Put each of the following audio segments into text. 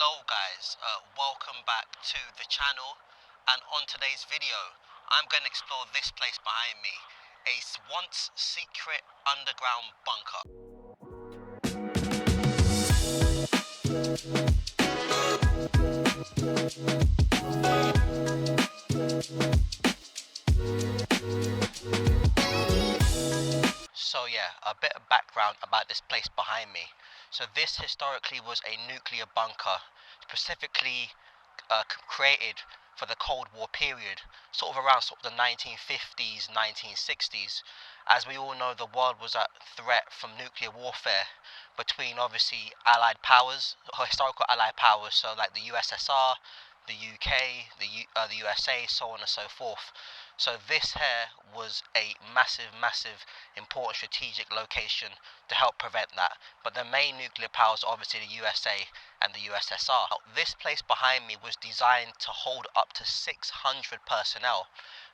Hello guys, welcome back to the channel, and on today's video I'm going to explore this place behind me, a once secret underground bunker. So yeah, a bit of background about this place behind me. So this historically was a nuclear bunker, specifically created for the Cold War period, sort of around the 1950s, 1960s. As we all know, the world was at threat from nuclear warfare between obviously Allied powers, historical Allied powers, so like the USSR, the UK, the USA, so on and so forth. So this here was a massive, important strategic location to help prevent that. But the main nuclear powers are obviously the USA and the USSR. This place behind me was designed to hold up to 600 personnel.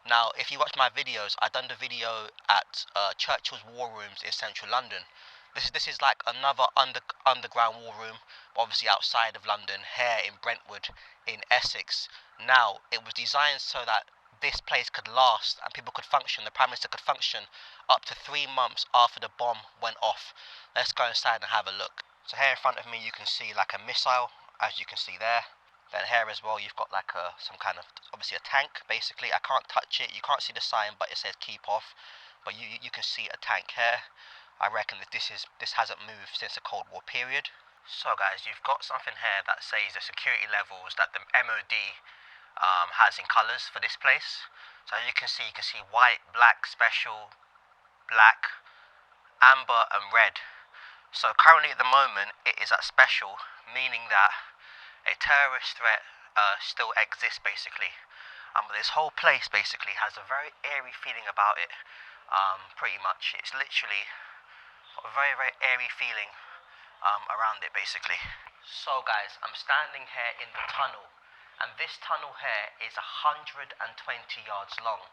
Now, if you watch my videos, I've done the video at Churchill's War Rooms in central London. This is like another underground war room, obviously outside of London, here in Brentwood, in Essex. Now, it was designed so that this place could last and people could function, the Prime Minister could function up to 3 months after the bomb went off. Let's go inside and have a look. So here in front of me you can see like a missile, as you can see there. Then here as well you've got like some kind of, obviously a tank basically. I can't touch it, you can't see the sign but it says keep off. But you can see a tank here. I reckon that this hasn't moved since the Cold War period. So guys, you've got something here that says the security levels that the MOD has in colours for this place. So as you can see white, black, special, black, amber and red. So currently at the moment it is at special, meaning that a terrorist threat still exists basically. But this whole place basically has a very eerie feeling about it. Pretty much, it's literally got a very airy feeling around it basically. So guys, I'm standing here in the tunnel, and this tunnel here is 120 yards long,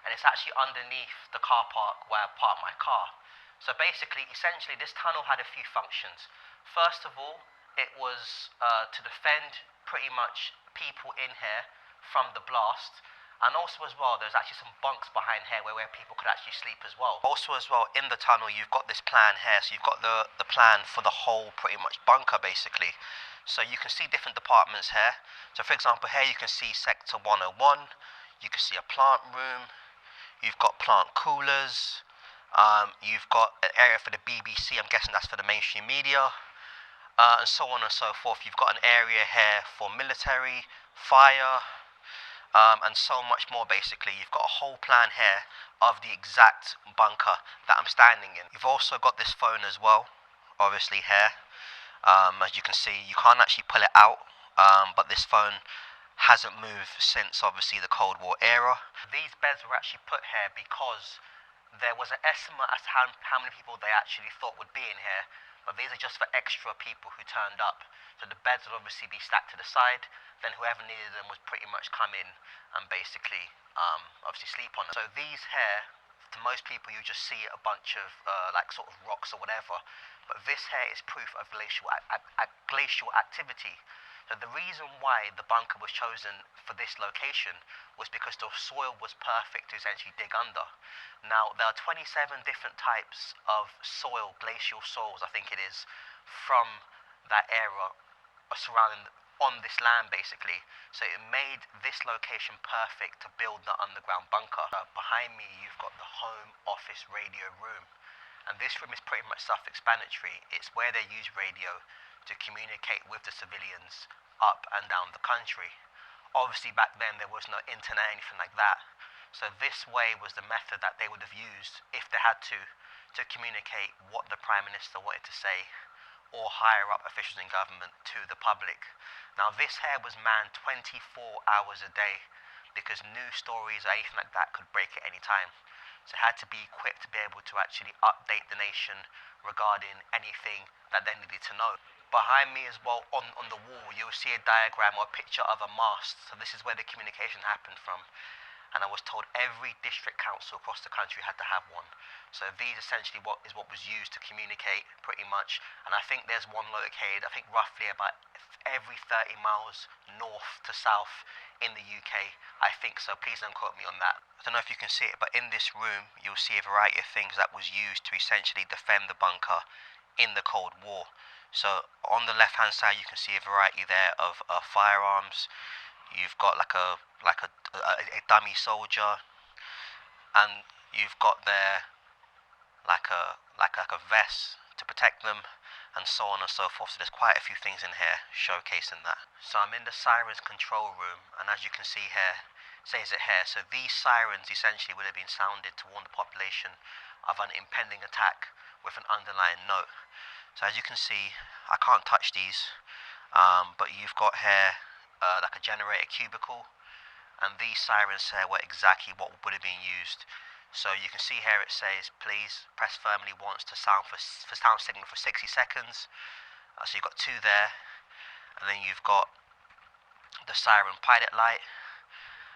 and it's actually underneath the car park where I parked my car. So basically, essentially, this tunnel had a few functions. First of all, it was to defend pretty much people in here from the blast. And also as well, there's actually some bunks behind here where people could actually sleep as well. Also as well, in the tunnel, you've got this plan here. So you've got the plan for the whole pretty much bunker basically. So you can see different departments here. So for example, here you can see Sector 101. You can see a plant room. You've got plant coolers. You've got an area for the BBC. I'm guessing that's for the mainstream media. And so on and so forth. You've got an area here for military, fire, and so much more basically. You've got a whole plan here of the exact bunker that I'm standing in. You've also got this phone as well, obviously here. As you can see, you can't actually pull it out, but this phone hasn't moved since obviously the Cold War era. These beds were actually put here because there was an estimate as to how many people they actually thought would be in here, but these are just for extra people who turned up. So the beds would obviously be stacked to the side, then whoever needed them would pretty much come in and basically obviously sleep on them. So these here, to most people you just see a bunch of like sort of rocks or whatever, but this here is proof of glacial activity. So the reason why the bunker was chosen for this location was because the soil was perfect to essentially dig under. Now, there are 27 different types of soil, glacial soils, I think it is, from that era surrounding on this land basically. So it made this location perfect to build the underground bunker. Behind me you've got the Home Office radio room, and this room is pretty much self-explanatory. It's where they use radio to communicate with the civilians up and down the country. Obviously back then there was no internet or anything like that, so this way was the method that they would have used if they had to communicate what the Prime Minister wanted to say, or higher up officials in government to the public. Now this here was manned 24 hours a day because news stories or anything like that could break at any time. So it had to be equipped to be able to actually update the nation regarding anything that they needed to know. Behind me as well, on the wall, you'll see a diagram or a picture of a mast. So this is where the communication happened from. and I was told every district council across the country had to have one. So these essentially what was used to communicate pretty much, and I think there's one located, I think roughly about every 30 miles north to south in the UK. I think so, please don't quote me on that. I don't know if you can see it, but in this room you'll see a variety of things that was used to essentially defend the bunker in the Cold War. So on the left hand side you can see a variety there of firearms. You've got like a dummy soldier, and you've got there like a vest to protect them, and so on and so forth. So there's quite a few things in here showcasing that. So I'm in the sirens control room, and as you can see here, it says it here. So these sirens essentially would have been sounded to warn the population of an impending attack with an underlying note. So as you can see, I can't touch these, but you've got here like a generator cubicle, and these sirens here were exactly what would have been used. So you can see here it says, please press firmly once to sound for sound signal for 60 seconds. So you've got two there, and then you've got the siren pilot light,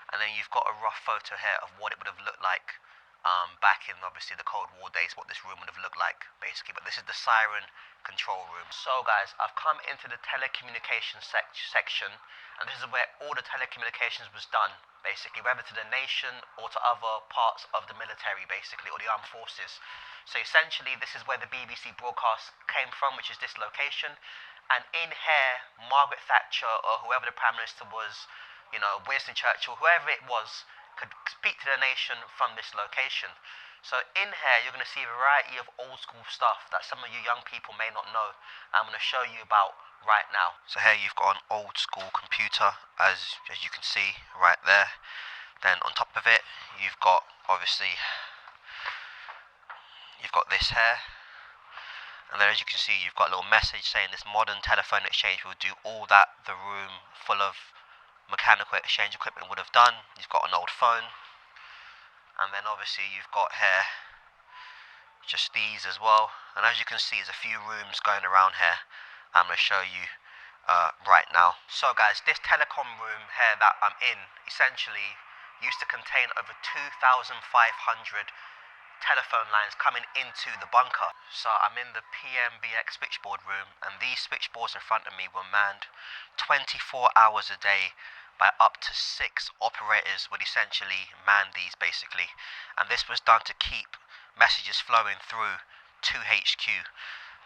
and then you've got a rough photo here of what it would have looked like back in obviously the Cold War days, what this room would have looked like basically. But this is the siren control room. So guys, I've come into the telecommunications section, and this is where all the telecommunications was done basically, whether to the nation or to other parts of the military basically, or the armed forces. So essentially this is where the BBC broadcast came from, which is this location. And in here, Margaret Thatcher or whoever the Prime Minister was, you know, Winston Churchill, whoever it was, could speak to the nation from this location. So in here you're going to see a variety of old school stuff that some of you young people may not know. I'm going to show you about right now. So here you've got an old school computer, as you can see right there. Then on top of it you've got obviously this here, and then as you can see you've got a little message saying this modern telephone exchange will do all that the room full of mechanical exchange equipment would have done. You've got an old phone, and then obviously you've got here just these as well. And as you can see, there's a few rooms going around here. I'm going to show you right now. So guys, this telecom room here that I'm in essentially used to contain over 2,500 telephone lines coming into the bunker. So I'm in the PMBX switchboard room, and these switchboards in front of me were manned 24 hours a day by up to 6 operators would essentially man these basically, and this was done to keep messages flowing through to HQ.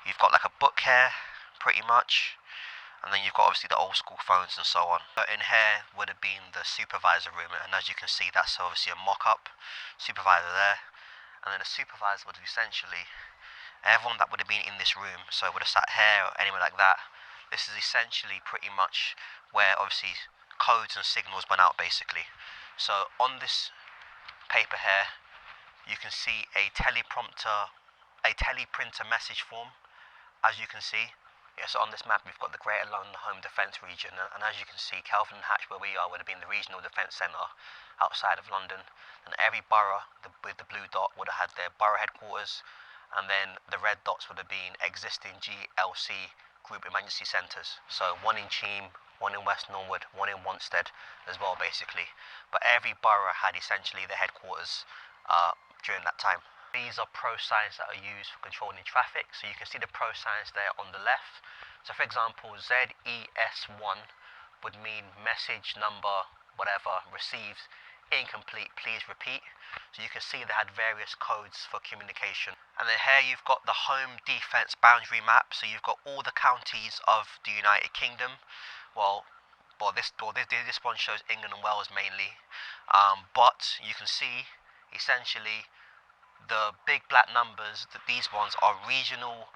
You've got like a book here pretty much, and then you've got obviously the old school phones and so on. So in here would have been the supervisor room, and as you can see that's obviously a mock-up supervisor there, and then the supervisor would have essentially everyone that would have been in this room, so would have sat here or anywhere like that. This is essentially pretty much where obviously codes and signals went out basically. So on this paper here you can see a teleprinter message form, as you can see. Yeah, so on this map we've got the Greater London Home Defence region, and as you can see Kelvedon and Hatch where we are would have been the regional defence centre outside of London, and every borough with the blue dot would have had their borough headquarters, and then the red dots would have been existing GLC group emergency centres. So one in Cheam, one in West Norwood, one in Wanstead as well basically. But every borough had essentially their headquarters during that time. These are pro signs that are used for controlling traffic. So you can see the pro signs there on the left. So for example, ZES1 would mean message number whatever received incomplete, please repeat. So you can see they had various codes for communication. And then here you've got the home defence boundary map. So you've got all the counties of the United Kingdom. This one shows England and Wales mainly, but you can see essentially the big black numbers, that these ones are regional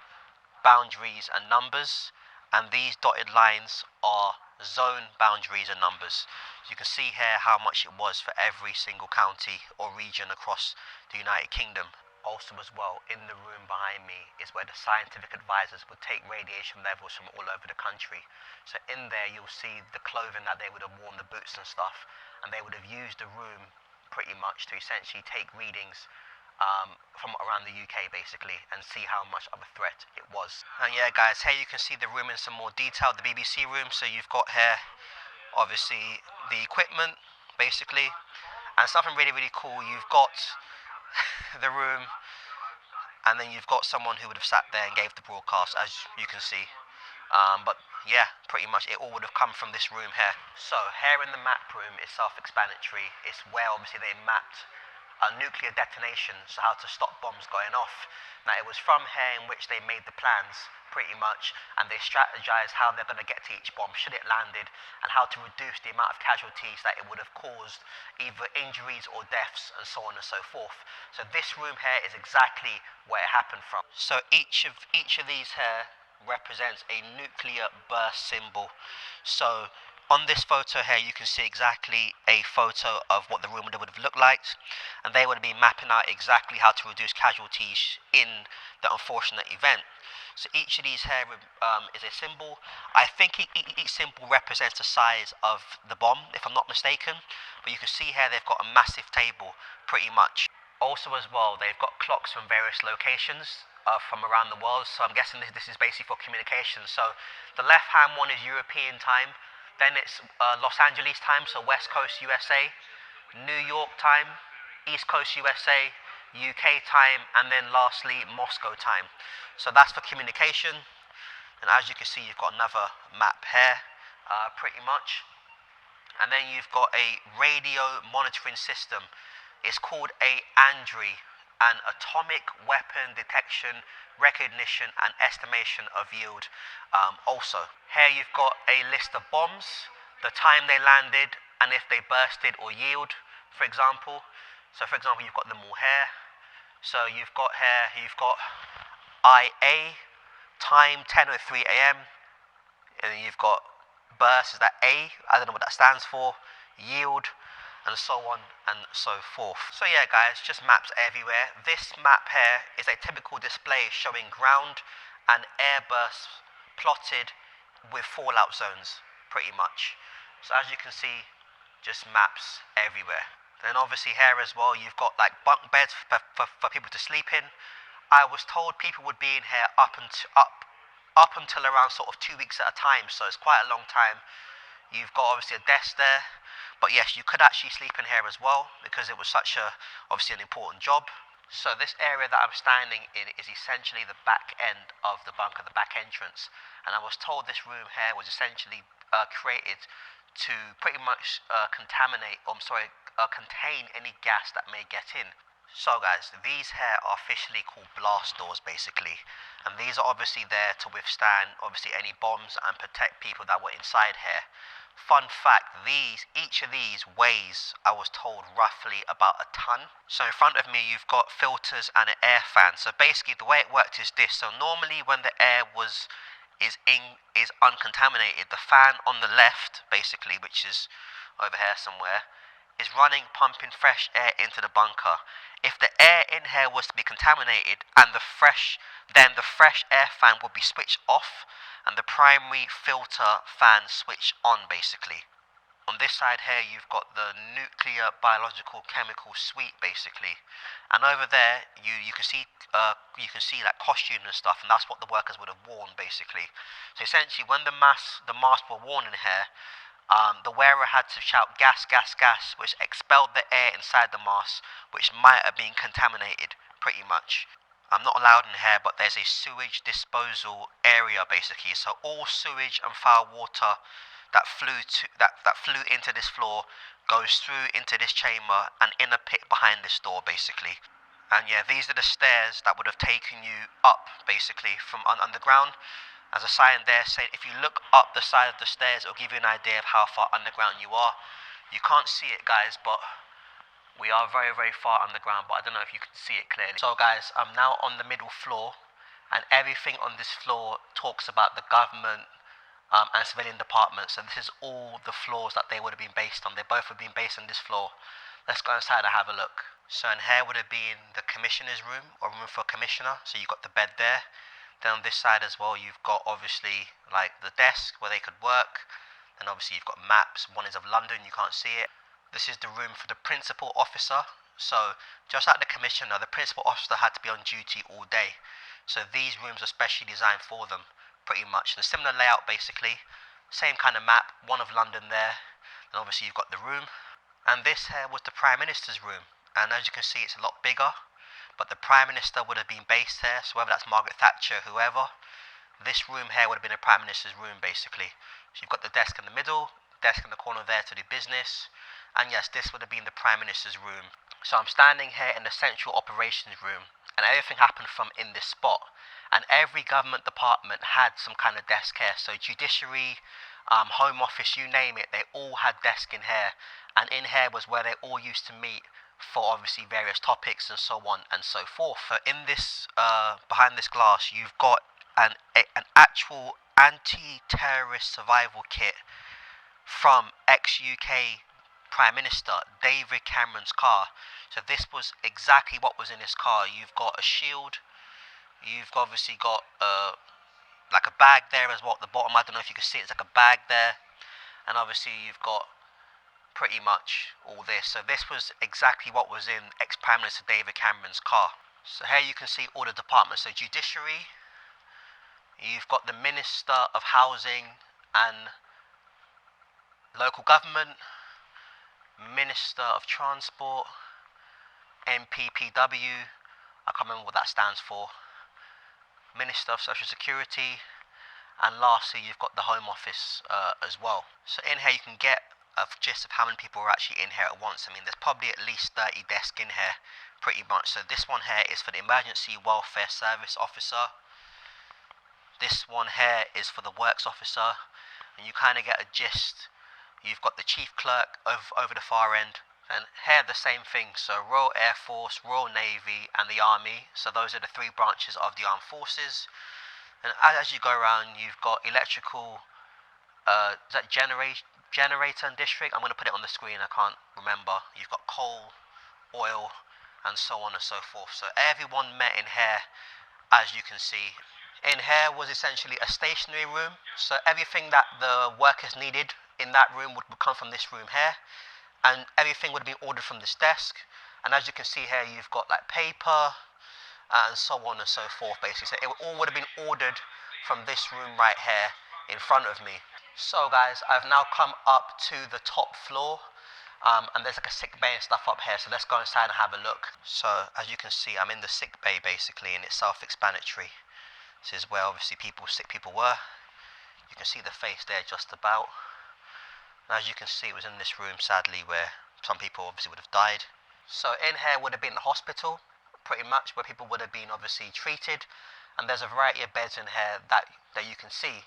boundaries and numbers, and these dotted lines are zone boundaries and numbers. So you can see here how much it was for every single county or region across the United Kingdom. Also as well, in the room behind me is where the scientific advisors would take radiation levels from all over the country. So in there you'll see the clothing that they would have worn, the boots and stuff, and they would have used the room pretty much to essentially take readings from around the UK basically, and see how much of a threat it was. And yeah guys, here you can see the room in some more detail, the BBC room. So you've got here obviously the equipment basically, And something really, really cool, you've got the room, and then you've got someone who would have sat there and gave the broadcast, as you can see. But yeah, pretty much it all would have come from this room here. So here in the map room is self-explanatory. It's where obviously they mapped nuclear detonation, so how to stop bombs going off. Now it was from here in which they made the plans, pretty much, and they strategized how they're going to get to each bomb should it landed, and how to reduce the amount of casualties that it would have caused, either injuries or deaths, and so on and so forth. So this room here is exactly where it happened from. So each of these here represents a nuclear burst symbol. So on this photo here, you can see exactly a photo of what the room would have looked like, and they would be mapping out exactly how to reduce casualties in the unfortunate event. So each of these here is a symbol. I think each symbol represents the size of the bomb, if I'm not mistaken. But you can see here they've got a massive table, pretty much. Also as well, they've got clocks from various locations from around the world. So I'm guessing this is basically for communication. So the left-hand one is European time. Then it's Los Angeles time, so West Coast USA, New York time, East Coast USA, UK time, and then lastly Moscow time. So that's for communication. And as you can see, you've got another map here, pretty much. And then you've got a radio monitoring system. It's called a ANDRI, an atomic weapon detection, recognition and estimation of yield. Also, here you've got a list of bombs, the time they landed, and if they bursted or yield, for example. So for example, you've got them all here. So you've got IA, time 10:03 a.m. and then you've got burst, is that A? I don't know what that stands for. Yield, and so on and so forth. So yeah guys, just maps everywhere. This map here is a typical display showing ground and air bursts plotted with fallout zones, pretty much. So as you can see, just maps everywhere. Then obviously here as well, you've got like bunk beds for people to sleep in. I was told people would be in here up until around sort of 2 weeks at a time, so it's quite a long time. You've got obviously a desk there, but yes, you could actually sleep in here as well because it was such obviously an important job. So this area that I'm standing in is essentially the back end of the bunker, the back entrance, and I was told this room here was essentially created to pretty much contain any gas that may get in. So guys, these here are officially called blast doors basically, and these are obviously there to withstand obviously any bombs and protect people that were inside here. Fun fact, each of these weighs, I was told, roughly about a ton. So in front of me you've got filters and an air fan. So basically the way it worked is this. So normally when the air is uncontaminated, the fan on the left basically, which is over here somewhere, is running, pumping fresh air into the bunker. If the air in here was to be contaminated, and the fresh air fan would be switched off, and the primary filter fan switched on basically. On this side here, you've got the nuclear, biological, chemical suite basically, and over there you can see like costumes and stuff, and that's what the workers would have worn basically. So essentially, when the masks were worn in here, the wearer had to shout gas, gas, gas, which expelled the air inside the mask, which might have been contaminated, pretty much. I'm not allowed in here, but there's a sewage disposal area, basically. So all sewage and foul water that flew into this floor goes through into this chamber and in a pit behind this door, basically. And yeah, these are the stairs that would have taken you up, basically, from underground. As a sign there saying if you look up the side of the stairs, it'll give you an idea of how far underground you are. You can't see it guys, but we are very, very far underground, but I don't know if you can see it clearly. So guys, I'm now on the middle floor, and everything on this floor talks about the government and civilian departments. So this is all the floors that they would have been based on. They both have been based on this floor. Let's go inside and have a look. So in here would have been the commissioner's room, or room for a commissioner. So you've got the bed there. Then on this side as well, you've got obviously like the desk where they could work. Then obviously you've got maps. One is of London, you can't see it. This is the room for the principal officer. So just like the commissioner, the principal officer had to be on duty all day. So these rooms are specially designed for them, pretty much. And a similar layout basically. Same kind of map, one of London there. Then obviously you've got the room. And this here was the Prime Minister's room. And as you can see, it's a lot bigger. But the Prime Minister would have been based here, so whether that's Margaret Thatcher, whoever, this room here would have been the Prime Minister's room, basically. So you've got the desk in the middle, desk in the corner there to do business, and yes, this would have been the Prime Minister's room. So I'm standing here in the Central Operations Room, and everything happened from in this spot. And every government department had some kind of desk here. So Judiciary, Home Office, you name it, they all had desk in here. And in here was where they all used to meet for obviously various topics and so on and so forth. So in this, behind this glass, you've got an actual anti-terrorist survival kit from ex-UK Prime Minister David Cameron's car. So this was exactly what was in his car. You've got a shield, you've obviously got like a bag there as well at the bottom. I don't know if you can see it, it's like a bag there. And obviously you've got pretty much all this. So this was exactly what was in ex-Prime Minister David Cameron's car. So here you can see all the departments. So Judiciary, you've got the Minister of Housing and Local Government, Minister of Transport, MPPW, I can't remember what that stands for, Minister of Social Security, and lastly you've got the Home Office as well. So in here you can get a gist of how many people are actually in here at once. I mean, there's probably at least 30 desks in here, pretty much. So this one here is for the Emergency Welfare Service Officer. This one here is for the Works Officer, and you kind of get a gist. You've got the Chief Clerk over the far end, and here the same thing. So Royal Air Force, Royal Navy, and the Army. So those are the three branches of the armed forces. And as you go around, you've got electrical, is that generator and district? I'm going to put it on the screen, I can't remember. You've got coal, oil, and so on and so forth. So everyone met in here, as you can see. In here was essentially a stationary room. So everything that the workers needed in that room would come from this room here. And everything would be ordered from this desk. And as you can see here, you've got like paper, and so on and so forth, basically. So it all would have been ordered from this room right here in front of me. So guys, I've now come up to the top floor, and there's like a sick bay and stuff up here, so let's go inside and have a look. So as you can see, I'm in the sick bay basically, and it's self-explanatory. This is where obviously sick people were. You can see the face there just about. And as you can see, it was in this room sadly where some people obviously would have died. So in here would have been the hospital, pretty much, where people would have been obviously treated, and there's a variety of beds in here that you can see.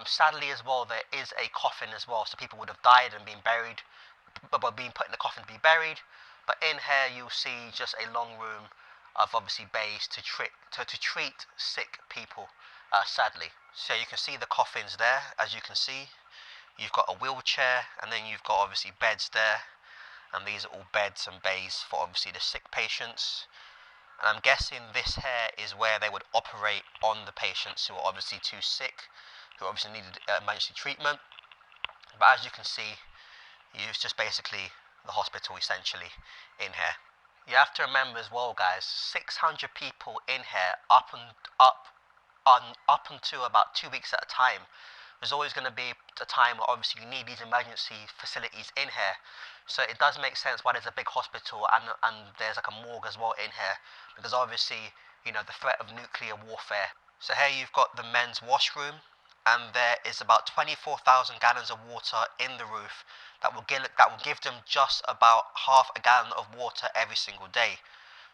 Sadly as well, there is a coffin as well, so people would have died and been buried, but being put in the coffin to be buried. But in here you'll see just a long room of obviously bays to treat sick people, sadly. So you can see the coffins there, as you can see. You've got a wheelchair, and then you've got obviously beds there, and these are all beds and bays for obviously the sick patients. And I'm guessing this here is where they would operate on the patients who are obviously too sick, who obviously needed emergency treatment. But as you can see, it's just basically the hospital essentially in here. You have to remember as well, guys, 600 people in here up until about 2 weeks at a time. There's always going to be a time where obviously you need these emergency facilities in here. So it does make sense why there's a big hospital and there's like a morgue as well in here, because obviously, you know, the threat of nuclear warfare. So here you've got the men's washroom, and there is about 24,000 gallons of water in the roof that will give them just about half a gallon of water every single day.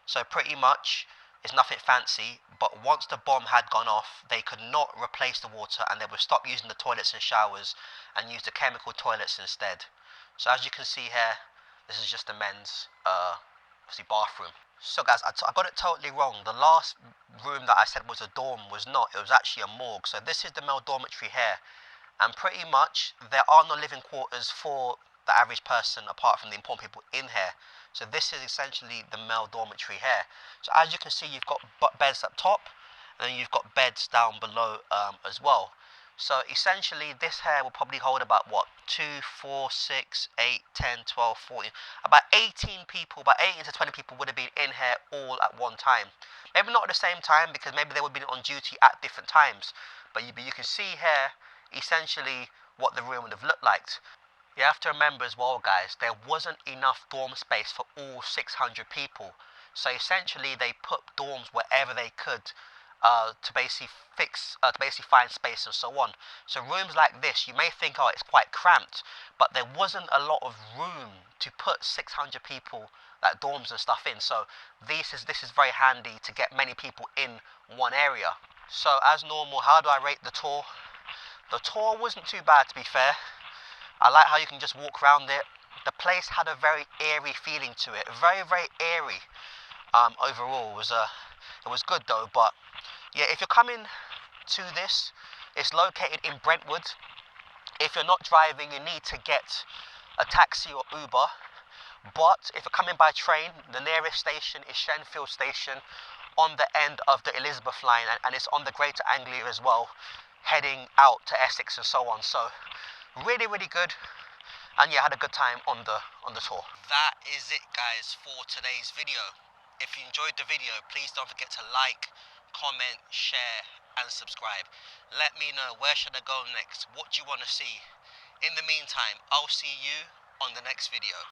So pretty much it's nothing fancy, but once the bomb had gone off, they could not replace the water, and they would stop using the toilets and showers and use the chemical toilets instead. So as you can see here, this is just the men's obviously bathroom. So guys, I got it totally wrong. The last room that I said was a dorm was not. It was actually a morgue. So this is the male dormitory here, and pretty much there are no living quarters for the average person apart from the important people in here. So this is essentially the male dormitory here. So as you can see, you've got beds up top, and then you've got beds down below as well. So essentially this here will probably hold about what, 2, 4, 6, 8, 10, 12, 14, about 18 people, about 18 to 20 people would have been in here all at one time. Maybe not at the same time, because maybe they would have been on duty at different times, but you can see here essentially what the room would have looked like. You have to remember as well, guys, there wasn't enough dorm space for all 600 people. So essentially, they put dorms wherever they could to basically find space and so on. So rooms like this, you may think, oh, it's quite cramped, but there wasn't a lot of room to put 600 people, like dorms and stuff in. So this is very handy to get many people in one area. So as normal, how do I rate the tour? The tour wasn't too bad, to be fair. I like how you can just walk around it. The place had a very airy feeling to it, very, very airy. Overall, it was good though. But yeah, if you're coming to this, it's located in Brentwood. If you're not driving, you need to get a taxi or Uber. But if you're coming by train, the nearest station is Shenfield Station on the end of the Elizabeth line, and it's on the Greater Anglia as well, heading out to Essex and so on. So really, really good. And yeah, I had a good time on the tour. That is it, guys, for today's video. If you enjoyed the video, please don't forget to like, comment, share and subscribe. Let me know, where should I go next? What do you want to see? In the meantime, I'll see you on the next video.